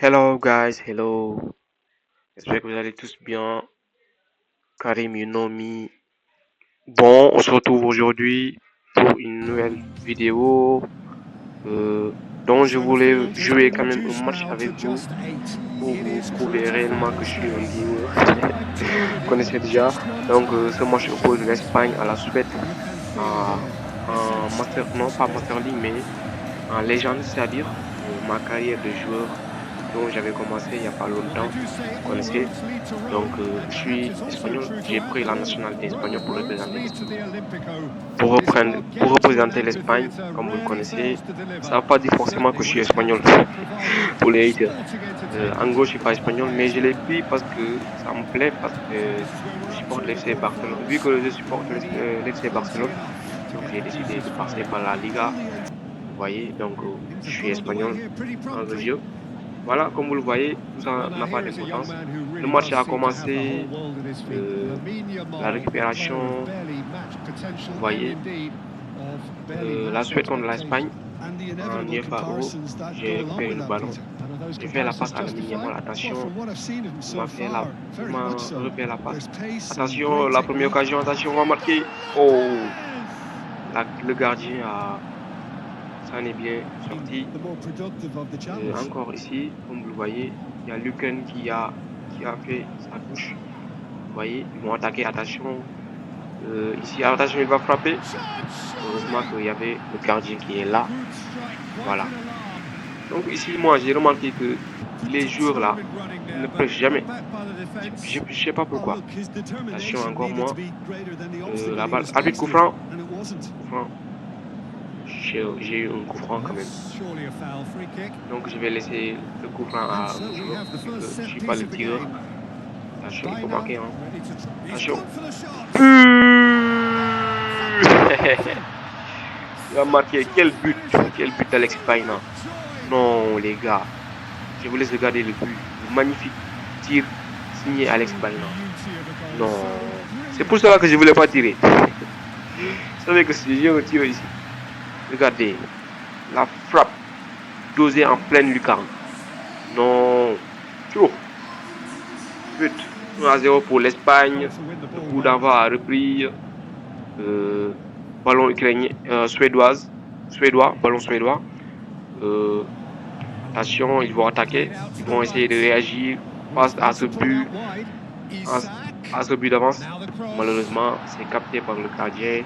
Hello guys, hello. J'espère que vous allez tous bien. Karim, you know me. Bon, on se retrouve aujourd'hui pour une nouvelle vidéo dont je voulais jouer quand même un match avec vous pour vous prouver réellement que je suis un gamer. Vous connaissez déjà. Donc, ce match oppose l'Espagne à la Suède en Master, non pas Master League, mais en légende, c'est-à-dire ma carrière de joueur dont j'avais commencé il n'y a pas longtemps. Vous connaissez. Donc, je suis espagnol. J'ai pris la nationalité espagnole pour représenter l'Espagne, comme vous le connaissez. Ça ne veut pas dire forcément que je suis espagnol pour les haters. En gros, je suis pas espagnol, mais je l'ai pris parce que ça me plaît, parce que je supporte l'FC Barcelone. Vu que je supporte l'FC Barcelone, donc j'ai décidé de passer par la Liga. Vous voyez, donc je suis espagnol dans le jeu. Voilà, comme vous le voyez, tout ça n'a pas d'importance. Le match a commencé, la récupération, vous voyez, la Suède contre l'Espagne en UEFA Euro. J'ai récupéré le ballon. J'ai fait la passe à la Yamal. Attention, il m'a repéré la passe. Attention, la première occasion, attention, on va marquer. Oh, le gardien ça en est bien sorti. Encore ici, comme vous le voyez, il y a Luken qui a fait sa touche. Vous voyez, ils vont attaquer, attention. Ici, attention, il va frapper. Heureusement qu'il y avait le gardien qui est là. Voilà. Donc ici, moi, j'ai remarqué que les joueurs là, ils ne pressent jamais. Je ne sais pas pourquoi. Attention, encore moi. La balle. Arbitre coup franc. Coup franc. J'ai eu un coup franc quand même. Donc je vais laisser le coup franc à un joueur, vu que je ne suis pas le tireur. Attention, il faut marquer. Hein. Attention. Il a marqué. Quel but. Quel but d'Alex Paina. Non, les gars. Je vous laisse regarder le but. Le magnifique tir signé Alex Paina. Non. C'est pour cela que je ne voulais pas tirer. Vous savez que j'ai un tir ici. Regardez. La frappe dosée en pleine lucarne. Non. Toujours. But. 1-0 pour l'Espagne. Le coup d'envoi a repris. Ballon ukrainien, suédois, ballon suédois. Attention, ils vont attaquer. Ils vont essayer de réagir face à ce but. À ce but d'avance. Malheureusement, c'est capté par le gardien.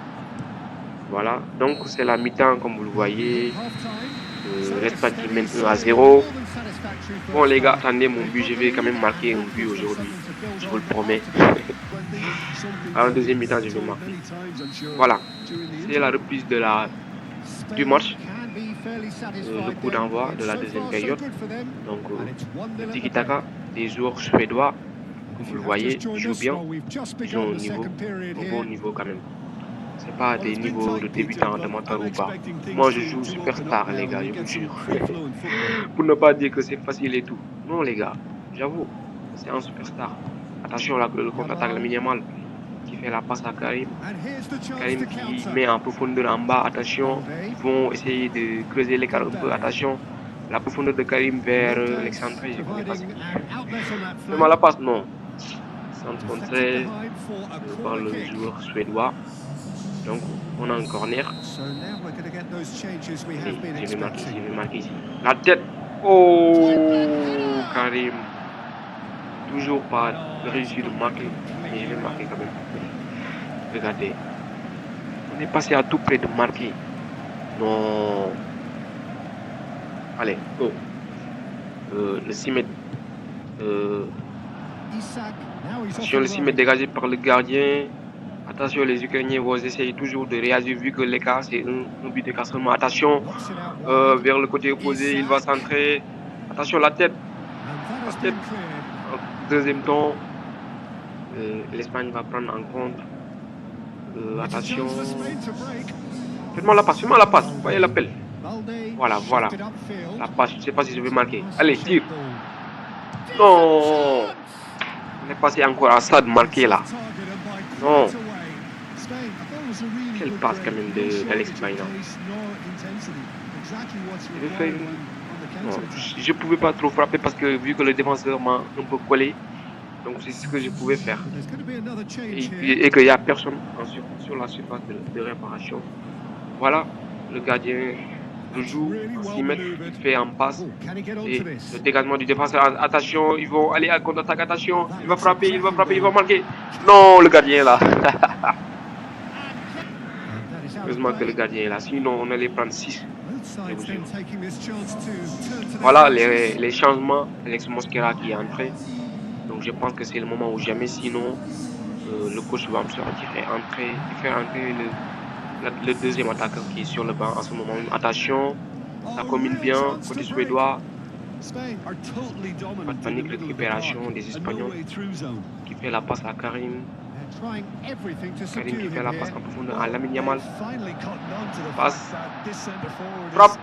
Voilà. Donc, c'est la mi-temps, comme vous le voyez. L'Espagne qui mène 1-0. Bon, les gars, attendez mon but. Je vais quand même marquer un but aujourd'hui. Je vous le promets. En deuxième mi-temps, je vais marquer. Voilà. C'est la reprise du match. Le coup d'envoi de la deuxième période. Donc, le tiki-taka des joueurs suédois, comme vous le voyez, jouent bien. Ils ont un bon niveau quand même. C'est pas des niveaux de débutants, d'amateurs ou pas. Moi, je joue superstar, les gars, je vous jure. Pour ne pas dire que c'est facile et tout. Non, les gars, j'avoue, c'est un superstar. Attention, le contre-attaque, le minimal qui fait la passe à Karim. Karim qui met en profondeur en bas. Attention, ils vont essayer de creuser l'écart un peu. Attention, la profondeur de Karim vers l'excentré. Je ne connais pas ce qu'il fait. Même à la passe, non. Centre contré par le joueur suédois. Donc, on a un corner. Allez, je vais marquer ici. La tête. Oh, Karim. Toujours pas réussi de marquer. Mais je vais marquer quand même. Regardez. On est passé à tout près de marquer. Non. Allez, go. Le 6 mètres. Attention, le 6 mètres dégagé par le gardien. Attention, les Ukrainiens vont essayer toujours de réagir vu que l'écart, c'est un but d'écart seulement. Attention, vers le côté opposé, il va centrer. Attention, la tête. La tête. Deuxième temps, l'Espagne va prendre en compte. Attention. Faites-moi la passe, Vous voyez l'appel. Voilà. La passe, je ne sais pas si je vais marquer. Allez, tire. Non. On est passé encore à ça de marquer là. Non. Quelle passe quand même d'Alex Paina. Je vais faire Bon, je pouvais pas trop frapper parce que vu que le défenseur m'a un peu collé, donc c'est ce que je pouvais faire. Et qu'il n'y a personne sur la surface de réparation. Voilà, le gardien le joue en 6 mètres, il fait en passe. Et le dégagement du défenseur, attention, ils vont aller à contre-attaque, attention, il va frapper, il va marquer. Non, le gardien est là. Heureusement que le gardien est là, sinon on allait prendre 6. Je vous jure. Voilà les changements. Alex Mosquera qui est entré. Donc je pense que c'est le moment ou jamais. Sinon, le coach va me sortir et faire entrer le deuxième attaquant qui est sur le banc en ce moment. Attention, ça combine bien côté suédois. Pas de panique, récupération des Espagnols qui fait la passe à Karim. Karim qui fait la passe en profondeur à Lamine Yamal. Passe. Frappe.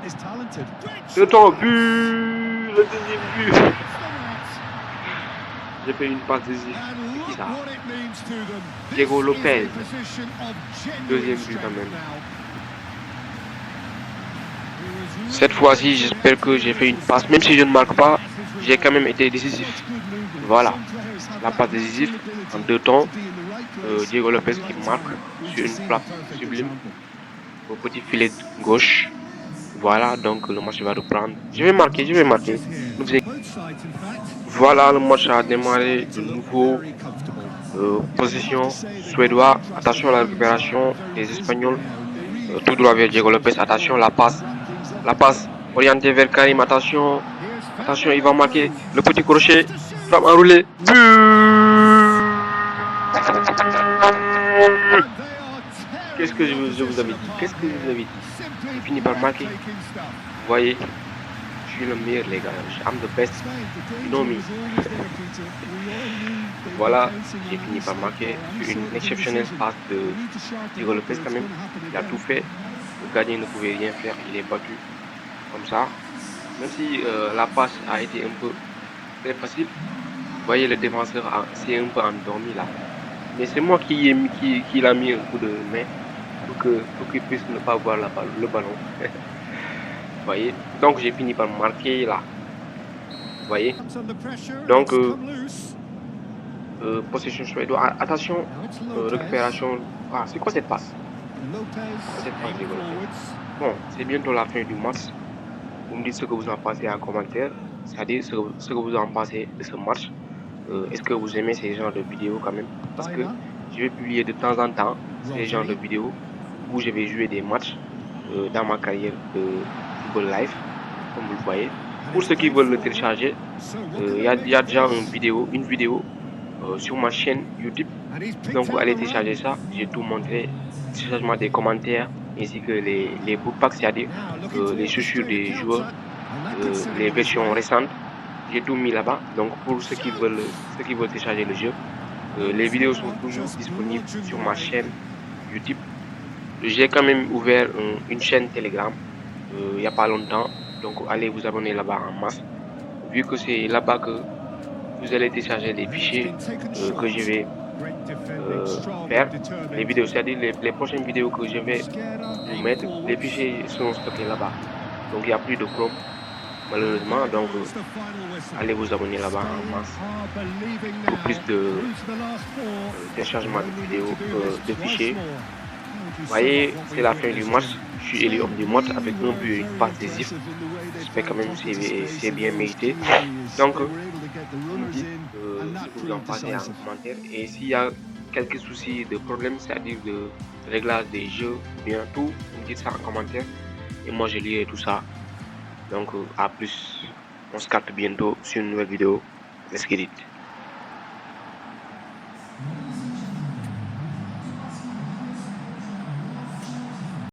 Le temps. But. Le deuxième but. J'ai fait une passe décisive. C'est qui ça? Diego Lopez. Deuxième but quand même. Cette fois-ci, j'espère que j'ai fait une passe. Même si je ne marque pas, j'ai quand même été décisif. Voilà. La passe décisive en 2 temps. Diego Lopez qui marque sur une frappe sublime au petit filet gauche. Voilà, donc le match va reprendre. Je vais marquer. Voilà, le match a démarré de nouveau. Possession suédois. Attention à la récupération des Espagnols. Tout droit vers Diego Lopez. Attention, la passe. La passe orientée vers Karim. Attention. Attention, il va marquer le petit crochet. Frappe enroulée. But. Qu'est-ce que je vous avais dit? Qu'est-ce que je vous avais dit? J'ai fini par marquer. Vous voyez, je suis le meilleur, les gars. I'm the best. You know me. Voilà, j'ai fini par marquer sur une exceptionnelle passe de Diego Lopez quand même. Il a tout fait. Le gardien ne pouvait rien faire. Il est battu comme ça. Même si la passe a été un peu très facile. Vous voyez, le défenseur s'est un peu endormi là. Mais c'est moi qui l'a mis un coup de main pour qu'il puisse ne pas voir le ballon. Vous voyez, donc j'ai fini par marquer là. Vous voyez, donc possession suédoise. Attention, récupération. Ah, c'est quoi cette passe? Bon, c'est bientôt la fin du match. Vous me dites ce que vous en pensez en commentaire, c'est-à-dire ce que vous en pensez de ce match. Est-ce que vous aimez ces genres de vidéos quand même? Parce que je vais publier de temps en temps ces genres de vidéos où je vais jouer des matchs dans ma carrière de football live, comme vous le voyez. Pour ceux qui veulent le télécharger, il y a déjà une vidéo sur ma chaîne YouTube. Donc vous allez télécharger ça. J'ai tout montré, téléchargement des commentaires ainsi que les bootpacks, c'est-à-dire les chaussures des joueurs, les versions récentes. J'ai tout mis là-bas. Donc pour ceux qui veulent télécharger le jeu, les vidéos sont toujours disponibles sur ma chaîne YouTube. J'ai quand même ouvert une chaîne Telegram il n'y a pas longtemps. Donc allez vous abonner là-bas en masse. Vu que c'est là-bas que vous allez télécharger les fichiers que je vais faire. Les vidéos, c'est-à-dire les prochaines vidéos que je vais vous mettre, les fichiers seront stockés là-bas. Donc il n'y a plus de Chrome malheureusement. Donc allez vous abonner là-bas en masse pour plus de téléchargement de vidéos, de fichiers. Vous voyez, c'est la fin du match. Je suis élu homme du match avec un but et une passe décisive. J'espère quand même que c'est bien mérité. Donc, vous me dites ce que vous en pensez en commentaire. Et s'il y a quelques soucis de problèmes, c'est-à-dire de réglage des jeux, bien tout, vous me dites ça en commentaire. Et moi, je lirai tout ça. Donc, à plus. On se capte bientôt sur une nouvelle vidéo. Let's get it.